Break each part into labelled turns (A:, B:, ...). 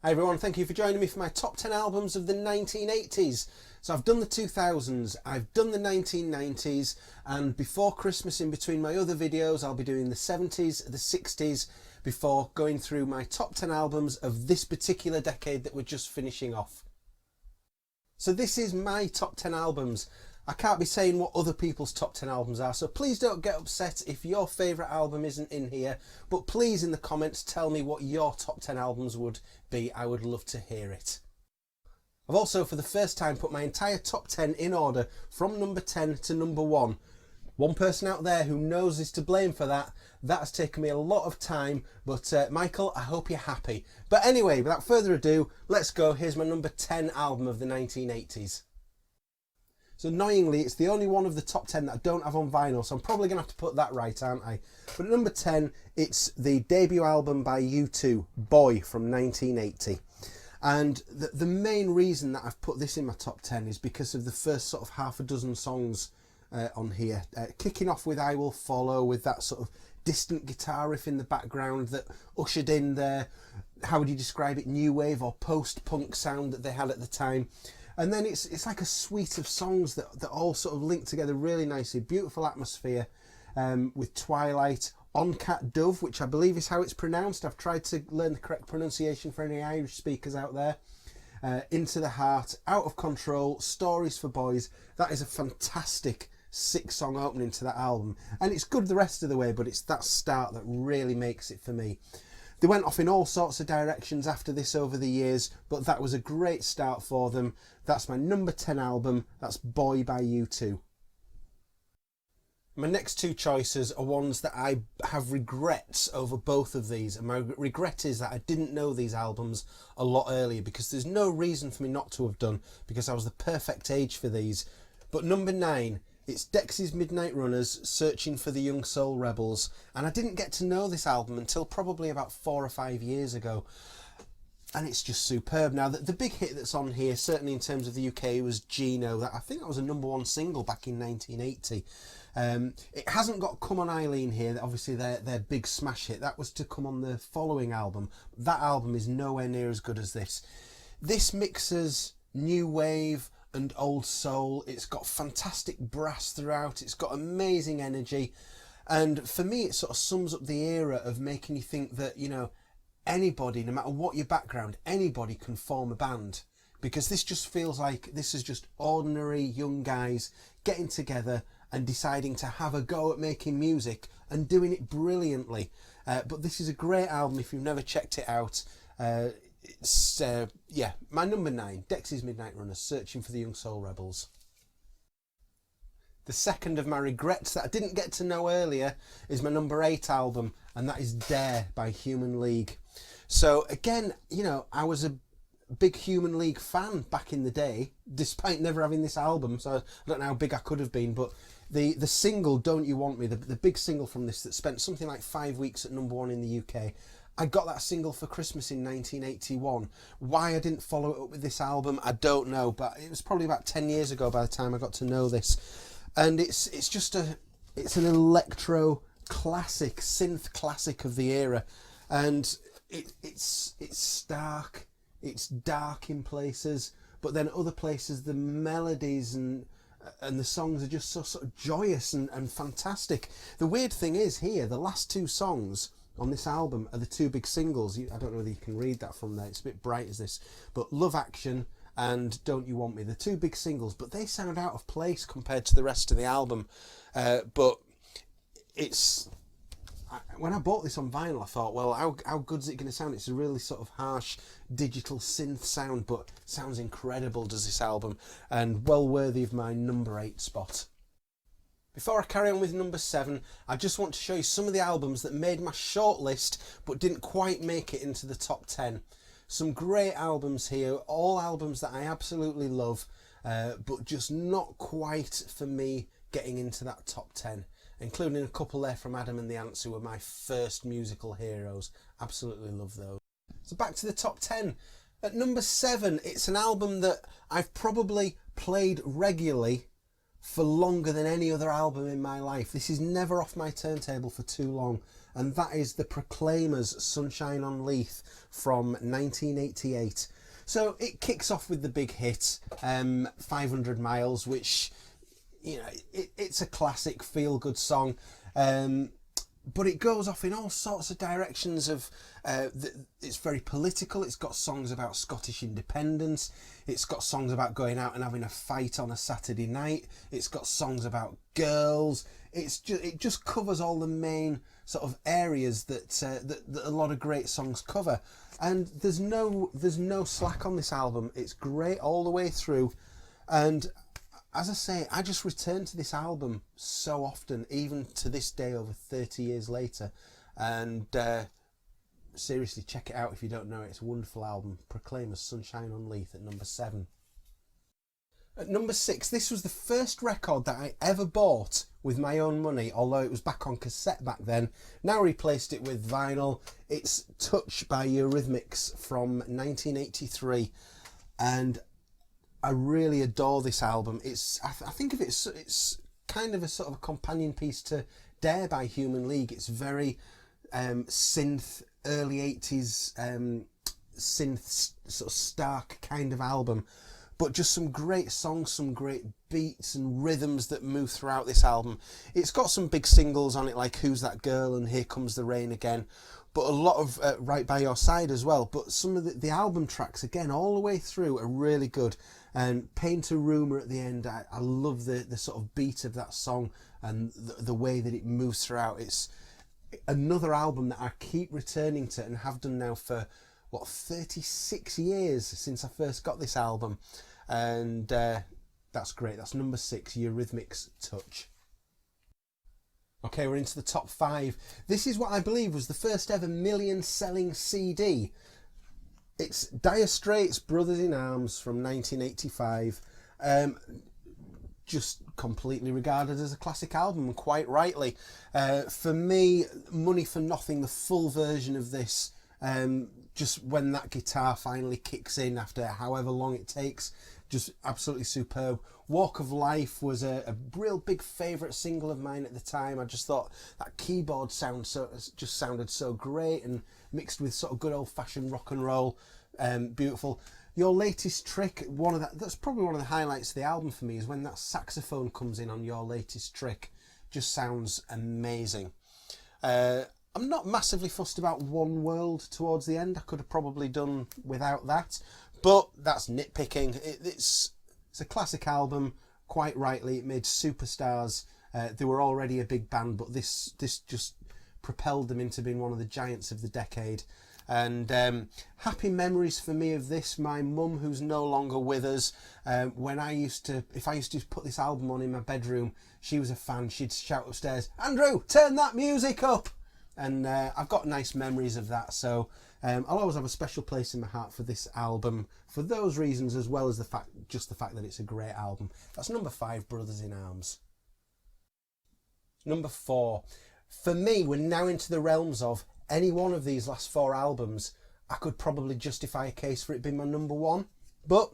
A: Hi everyone, thank you for joining me for my top 10 albums of the 1980s. So I've done the 2000s, I've done the 1990s, and before Christmas, in between my other videos, I'll be doing the 70s, the 60s, before going through my top 10 albums of this particular decade that we're just finishing off. So this is my top 10 albums. I can't be saying what other people's top 10 albums are, so please don't get upset if your favourite album isn't in here, but please in the comments tell me what your top 10 albums would be. I would love to hear it. I've also for the first time put my entire top 10 in order from number 10 to number 1. One person out there who knows is to blame for that. That has taken me a lot of time, but Michael, I hope you're happy. But anyway, without further ado, let's go. Here's my number 10 album of the 1980s. So annoyingly, it's the only one of the top 10 that I don't have on vinyl, so I'm probably going to have to put that right, aren't I? But at number 10, it's the debut album by U2, Boy, from 1980. And the main reason that I've put this in my top 10 is because of the first sort of half a dozen songs on here. Kicking off with I Will Follow, with that sort of distant guitar riff in the background that ushered in their, how would you describe it, new wave or post-punk sound that they had at the time. And then it's like a suite of songs that all sort of link together really nicely. Beautiful atmosphere with Twilight, On Cat Dove, which I believe is how it's pronounced. I've tried to learn the correct pronunciation for any Irish speakers out there. Into the Heart, Out of Control, Stories for Boys. That is a fantastic 6-song opening to that album. And it's good the rest of the way, but it's that start that really makes it for me. They went off in all sorts of directions after this over the years, but that was a great start for them. That's my number 10 album. That's Boy by U2. My next two choices are ones that I have regrets over both of these. And my regret is that I didn't know these albums a lot earlier, because there's no reason for me not to have done, because I was the perfect age for these. But number 9, it's Dexys Midnight Runners, Searching for the Young Soul Rebels. And I didn't get to know this album until probably about 4 or 5 years ago. And it's just superb. Now, the big hit that's on here, certainly in terms of the UK, was Gino. I think that was a #1 single back in 1980. It hasn't got Come On Eileen here, obviously their big smash hit. That was to come on the following album. That album is nowhere near as good as this. This mixes new wave and old soul. It's got fantastic brass throughout. It's got amazing energy. And for me, it sort of sums up the era of making you think that, you know, anybody, no matter what your background, anybody can form a band. Because this just feels like this is just ordinary young guys getting together and deciding to have a go at making music and doing it brilliantly. But this is a great album if you've never checked it out. It's, yeah, my number 9, Dexys Midnight Runners, Searching for the Young Soul Rebels. The second of my regrets that I didn't get to know earlier is my number 8 album, and that is Dare by Human League. So again, you know, I was a big Human League fan back in the day, despite never having this album, so I don't know how big I could have been, but the single, Don't You Want Me, the big single from this that spent something like 5 weeks at #1 in the UK, I got that single for Christmas in 1981. Why I didn't follow it up with this album, I don't know, but it was probably about 10 years ago by the time I got to know this. And it's an electro classic, synth classic of the era. And it's stark, it's dark in places, but then other places the melodies and the songs are just so sort of joyous and fantastic. The weird thing is here, the last 2 songs on this album are the 2 big singles. I don't know whether you can read that from there, it's a bit bright as this, but Love Action and Don't You Want Me, the 2 big singles, but they sound out of place compared to the rest of the album. But it's, when I bought this on vinyl, I thought, well, how good is it going to sound? It's a really sort of harsh digital synth sound, but sounds incredible, does this album, and well worthy of my number 8 spot. Before I carry on with number 7, I just want to show you some of the albums that made my shortlist but didn't quite make it into the top 10. Some great albums here, all albums that I absolutely love, but just not quite for me getting into that top 10, including a couple there from Adam and the Ants, who were my first musical heroes. Absolutely love those. So back to the top 10. At number 7, it's an album that I've probably played regularly for longer than any other album in my life. This is never off my turntable for too long, and that is the Proclaimers' Sunshine on Leith from 1988. So it kicks off with the big hit, 500 Miles, which, you know, it's a classic feel-good song. But it goes off in all sorts of directions of, it's very political. It's got songs about Scottish independence. It's got songs about going out and having a fight on a Saturday night. It's got songs about girls. It just covers all the main sort of areas that a lot of great songs cover. And there's no slack on this album. It's great all the way through. And as I say, I just return to this album so often, even to this day, over 30 years later. And seriously, check it out if you don't know it. It's a wonderful album. Proclaimers' Sunshine on Leith at number 7. At number 6, this was the first record that I ever bought with my own money, although it was back on cassette back then. Now replaced it with vinyl. It's Touch by Eurythmics from 1983. And I really adore this album. I think of it, it's kind of a sort of a companion piece to Dare by Human League. It's very synth, early 80s synth, sort of stark kind of album. But just some great songs, some great beats and rhythms that move throughout this album. It's got some big singles on it, like Who's That Girl and Here Comes the Rain Again. But a lot of Right By Your Side as well. But some of the album tracks, again, all the way through are really good. And Paint a Rumour at the end, I love the sort of beat of that song and the way that it moves throughout. It's another album that I keep returning to and have done now for, 36 years since I first got this album. And that's great. That's number 6, Eurythmics' Touch. Okay, we're into the top 5. This is what I believe was the first ever million-selling CD. It's Dire Straits' Brothers in Arms from 1985. Just completely regarded as a classic album, and quite rightly. For me, Money for Nothing, the full version of this, just when that guitar finally kicks in after however long it takes, just absolutely superb. Walk of Life was a real big favourite single of mine at the time. I just thought that keyboard sound just sounded so great, and mixed with sort of good old-fashioned rock and roll, beautiful. Your Latest Trick, that's probably one of the highlights of the album for me, is when that saxophone comes in on Your Latest Trick. Just sounds amazing. I'm not massively fussed about One World towards the end. I could have probably done without that, but that's nitpicking. It's a classic album, quite rightly. It made superstars. They were already a big band, but this just propelled them into being one of the giants of the decade. And happy memories for me of this. My mum, who's no longer with us, if I used to put this album on in my bedroom, she was a fan. She'd shout upstairs, "Andrew, turn that music up!" And I've got nice memories of that. So I'll always have a special place in my heart for this album for those reasons, as well as the fact that it's a great album. That's number 5, Brothers in Arms. Number 4. For me, we're now into the realms of any one of these last 4 albums. I could probably justify a case for it being my number 1, but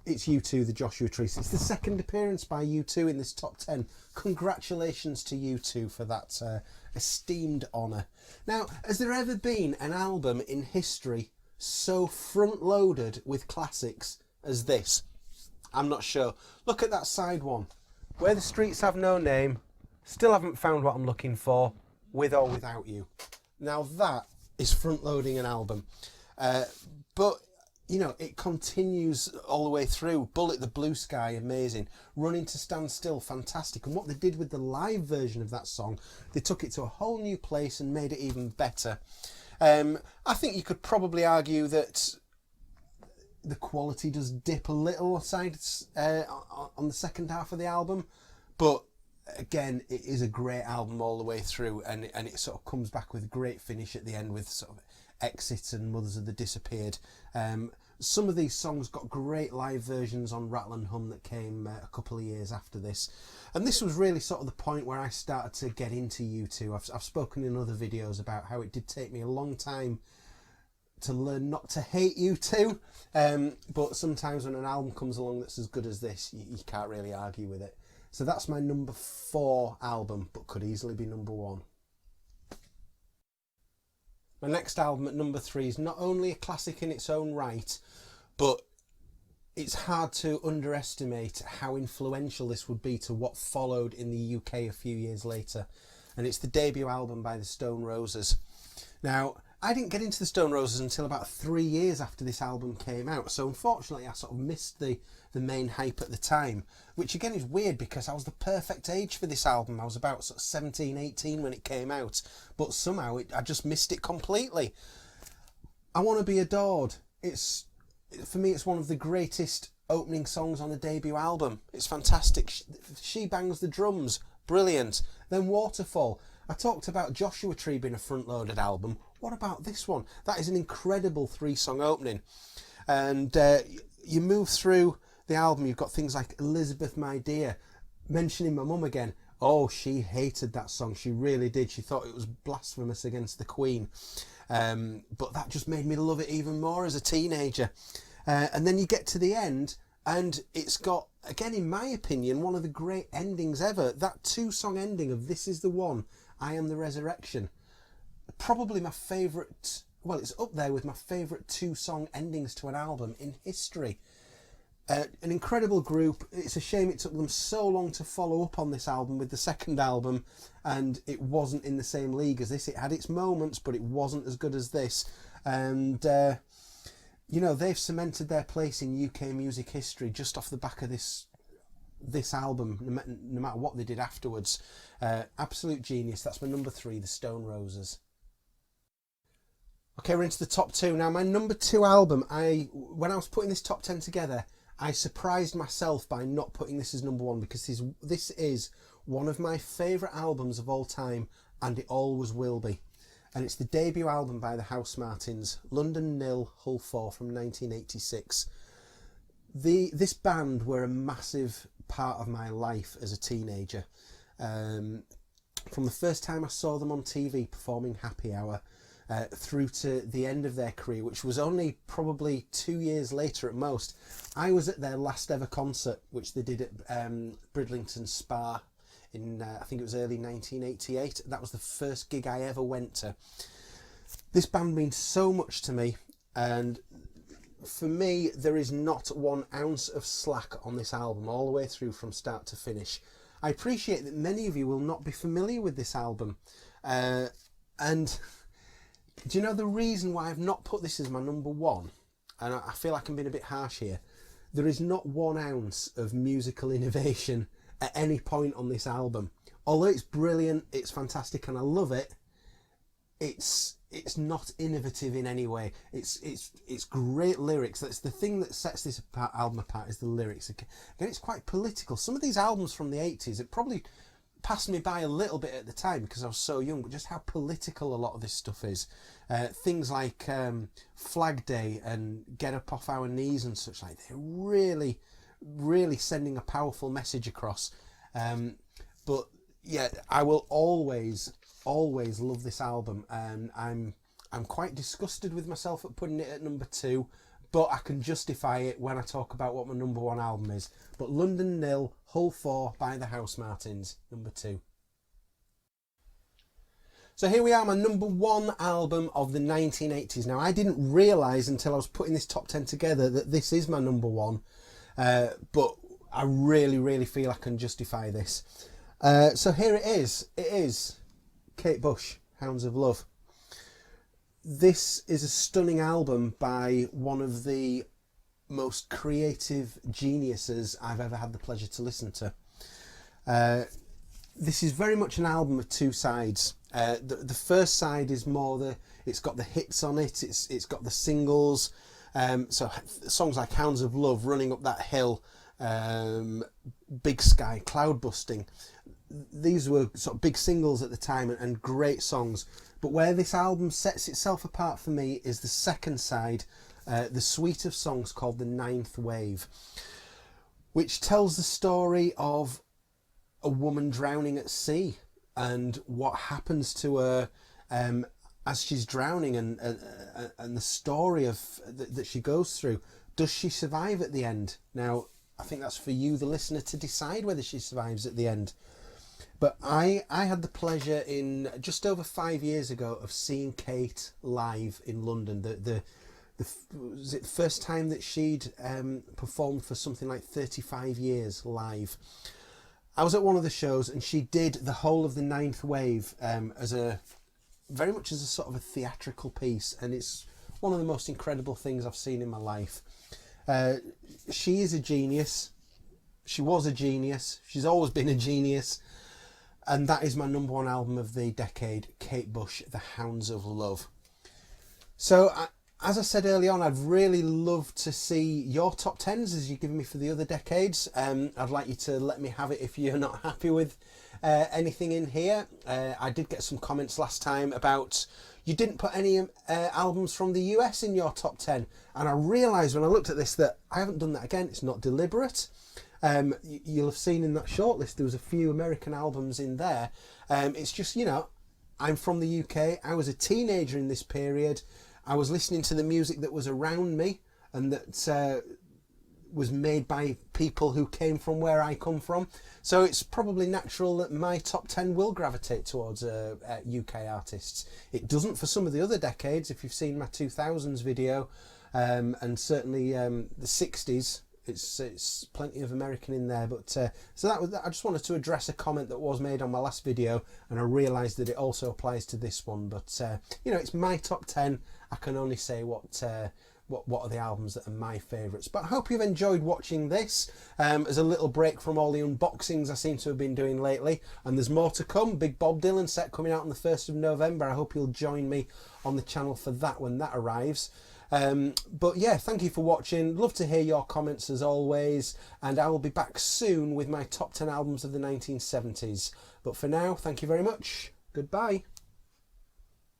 A: it's U2, the Joshua Tree. It's the second appearance by U2 in this top 10. Congratulations to U2 for that esteemed honour. Now, has there ever been an album in history so front-loaded with classics as this? I'm not sure. Look at that side one. Where the Streets Have No Name, Still Haven't Found What I'm Looking For, With or Without You. Now that is front-loading an album. But you know, it continues all the way through. Bullet the Blue Sky, amazing. Running to Stand Still, fantastic. And what they did with the live version of that song, they took it to a whole new place and made it even better. I think you could probably argue that the quality does dip a little aside on the second half of the album, but again, it is a great album all the way through, and it sort of comes back with a great finish at the end with sort of Exit and Mothers of the Disappeared. Some of these songs got great live versions on Rattle and Hum that came a couple of years after this. And this was really sort of the point where I started to get into U2. I've spoken in other videos about how it did take me a long time to learn not to hate U2. But sometimes when an album comes along that's as good as this, you can't really argue with it. So that's my number 4 album, but could easily be number 1. My next album at number 3 is not only a classic in its own right, but it's hard to underestimate how influential this would be to what followed in the UK a few years later. And it's the debut album by the Stone Roses. Now, I didn't get into the Stone Roses until about 3 years after this album came out, so unfortunately I sort of missed the main hype at the time, which again is weird because I was the perfect age for this album. I was about sort of 17, 18 when it came out, but somehow I just missed it completely. I Want to Be Adored. For me, it's one of the greatest opening songs on a debut album. It's fantastic. She bangs the drums. Brilliant. Then Waterfall. I talked about Joshua Tree being a front-loaded album. What about this one? That is an incredible 3-song opening. And you move through the album, you've got things like Elizabeth, My Dear, mentioning my mum again. Oh, she hated that song. She really did. She thought it was blasphemous against the Queen. But that just made me love it even more as a teenager. And then you get to the end, and it's got, again, in my opinion, one of the great endings ever. That 2-song ending of This Is the One, I Am the Resurrection. Probably my favourite, well, it's up there with my favourite 2-song endings to an album in history. An incredible group. It's a shame it took them so long to follow up on this album with the second album, and it wasn't in the same league as this. It had its moments, but it wasn't as good as this. And, you know, they've cemented their place in UK music history just off the back of this album, no matter what they did afterwards. Absolute genius. That's my number 3, the Stone Roses. Okay, we're into the top 2 now. My number 2 album, when I was putting this top 10 together, I surprised myself by not putting this as number 1, because this is one of my favourite albums of all time, and it always will be. And it's the debut album by the Housemartins, London Nil, Hull 4 from 1986. This band were a massive part of my life as a teenager. From the first time I saw them on TV performing Happy Hour, through to the end of their career, which was only probably 2 years later at most. I was at their last ever concert, which they did at Bridlington Spa in, I think it was early 1988. That was the first gig I ever went to. This band means so much to me, and for me, there is not 1 ounce of slack on this album, all the way through from start to finish. I appreciate that many of you will not be familiar with this album, and do you know the reason why I've not put this as my number 1? And I feel like I'm being a bit harsh here. There is not 1 ounce of musical innovation at any point on this album. Although it's brilliant, it's fantastic, and I love it, it's not innovative in any way. It's great lyrics. That's the thing that sets this album apart, is the lyrics. Again, it's quite political. Some of these albums from the 80s, it probably passed me by a little bit at the time because I was so young, but just how political a lot of this stuff is. Things like Flag Day and Get Up Off Our Knees and such like, they're really, really sending a powerful message across. But yeah, I will always love this album, and I'm quite disgusted with myself at putting it at number 2, but I can justify it when I talk about what my number 1 album is. But London Nil, Hull 4 by the Housemartins, number 2. So here we are, my number 1 album of the 1980s. Now, I didn't realise until I was putting this top 10 together that this is my number 1, but I really, really feel I can justify this. So here it is. It is Kate Bush, Hounds of Love. This is a stunning album by one of the most creative geniuses I've ever had the pleasure to listen to. This is very much an album of 2 sides. The first side is more it's got the hits on it, it's got the singles, so songs like Hounds of Love, Running Up That Hill, Big Sky, Cloud Busting. These were sort of big singles at the time and great songs. But where this album sets itself apart for me is the second side, the suite of songs called The Ninth Wave, which tells the story of a woman drowning at sea and what happens to her as she's drowning, and the story of that she goes through. Does she survive at the end? Now, I think that's for you, the listener, to decide whether she survives at the end. But I had the pleasure in just over 5 years ago of seeing Kate live in London. Was it the first time that she'd performed for something like 35 years live? I was at one of the shows and she did the whole of the Ninth Wave as a very much as a sort of a theatrical piece, and it's one of the most incredible things I've seen in my life. She is a genius. She was a genius. She's always been a genius. And that is my number one album of the decade, Kate Bush, The Hounds of Love. So, as I said early on, I'd really love to see your top 10s as you've given me for the other decades. I'd like you to let me have it if you're not happy with anything in here. I did get some comments last time about you didn't put any albums from the US in your top 10. And I realised when I looked at this that I haven't done that again. It's not deliberate. You'll have seen in that shortlist there was a few American albums in there. It's just, you know, I'm from the UK. I was a teenager in this period. I was listening to the music that was around me and that was made by people who came from where I come from. So it's probably natural that my top 10 will gravitate towards UK artists. It doesn't for some of the other decades. If you've seen my 2000s video and certainly the 60s, it's plenty of American in there. But so that was, I just wanted to address a comment that was made on my last video, and I realised that it also applies to this one. But you know, it's my top 10. I can only say what are the albums that are my favourites. But I hope you've enjoyed watching this as a little break from all the unboxings I seem to have been doing lately. And there's more to come. Big Bob Dylan set coming out on the 1st of November. I hope you'll join me on the channel for that when that arrives. But yeah, thank you for watching. Love to hear your comments as always. And I will be back soon with my top 10 albums of the 1970s. But for now, thank you very much. Goodbye.